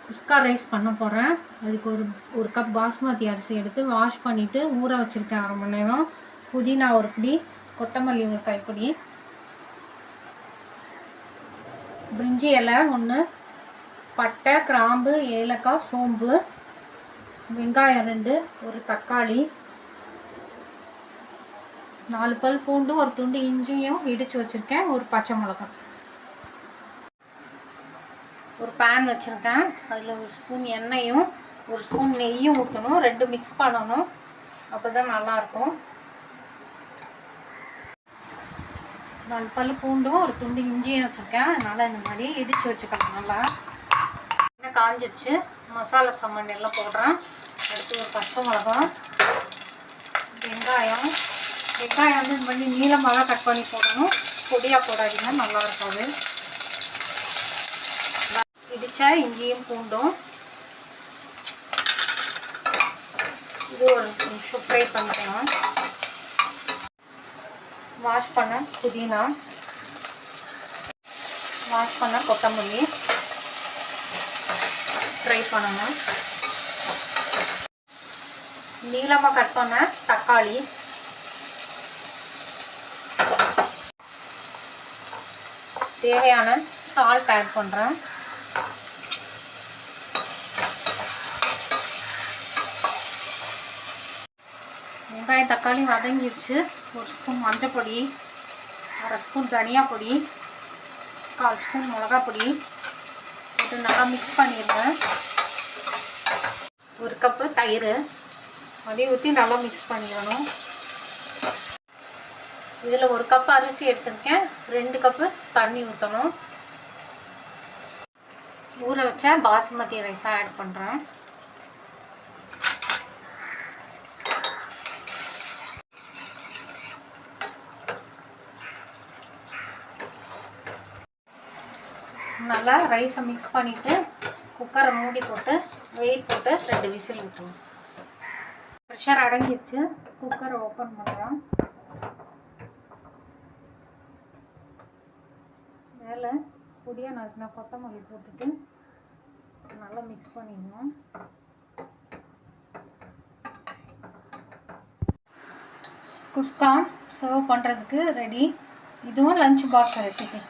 குஸ்கா rice பண்ண போகிறேன். அதுக்கு ஒரு கப் பாஸ்மதி அரிசி எடுத்து வாஷ் பண்ணிவிட்டு ஊற வச்சுருக்கேன் 1/2 மணி நேரம். புதினா ஒரு பிடி, கொத்தமல்லி ஒரு கைப்பிடி, பிரிஞ்சி இலை 1, பட்டை, கிராம்பு, ஏலக்காய், சோம்பு, வெங்காயம் 2, ஒரு தக்காளி, 4 பல் பூண்டு, ஒரு துண்டு இஞ்சியும் இடித்து வச்சுருக்கேன், ஒரு பச்சை மிளகாய். ஒரு பேன் வச்சுருக்கேன். அதில் ஒரு ஸ்பூன் எண்ணெயும் ஒரு ஸ்பூன் நெய்யும் ஊற்றணும். 2 மிக்ஸ் பண்ணணும். அப்போ தான் நல்லாயிருக்கும். 4 பல் பூண்டும் ஒரு துண்டு இஞ்சியும் வச்சுருக்கேன். அதனால் இந்த மாதிரி இடித்து வச்சுக்கலாம். நல்லா எண்ணெய் காஞ்சிடுச்சு. மசாலா சாமான் எல்லாம் போடுறேன். அடுத்து ஒரு பச்சை மிளகாய், வெங்காயம் வந்து இந்த மாதிரி நீளமாக கட் பண்ணி போடணும். பொடியாக போடாதீங்க, நல்லா இருக்காது. இடிச்சா இஞ்சியும் பூண்டும் இது ஒரு நிமிஷம் ஃப்ரை பண்ணிக்கலாம். வாஷ் பண்ண புதினா, வாஷ் பண்ண கொத்தமல்லி ஃப்ரை பண்ணணும். நீளமாக கட் பண்ண தக்காளி, தேவையான சால்ட் ஆட் பண்ணுறேன். வெங்காயம் தக்காளி வதங்கிடுச்சு. ஒரு ஸ்பூன் மஞ்சள் பொடி, 1/2 ஸ்பூன் தனியா பொடி, 1/4 ஸ்பூன் மிளகா பொடி போட்டு நல்லா மிக்ஸ் பண்ணிடுங்க. ஒரு கப்பு தயிர் அதையும் ஊற்றி நல்லா மிக்ஸ் பண்ணிடணும். இதில் 1 கப்பு அரிசி எடுத்துருக்கேன். 2 கப்பு தண்ணி ஊற்றணும். ஊற வச்ச பாஸ்மதி ரைஸாக ஆட் பண்ணுறேன். நல்லா ரைஸை மிக்ஸ் பண்ணிவிட்டு குக்கரை மூடி போட்டு வெயிட் போட்டு 2 விசில் விட்டுருவோம். ப்ரெஷர் அடங்கிடுச்சு. குக்கரை ஓப்பன் பண்ணுறோம். மேலே பொடியாக நறுக்கின கொத்தமல்லி போட்டுட்டு நல்லா மிக்ஸ் பண்ணிடணும். குஸ்கா சர்வ் பண்ணுறதுக்கு ரெடி. இதுவும் லஞ்ச் பாக்ஸ் ரெசிபி.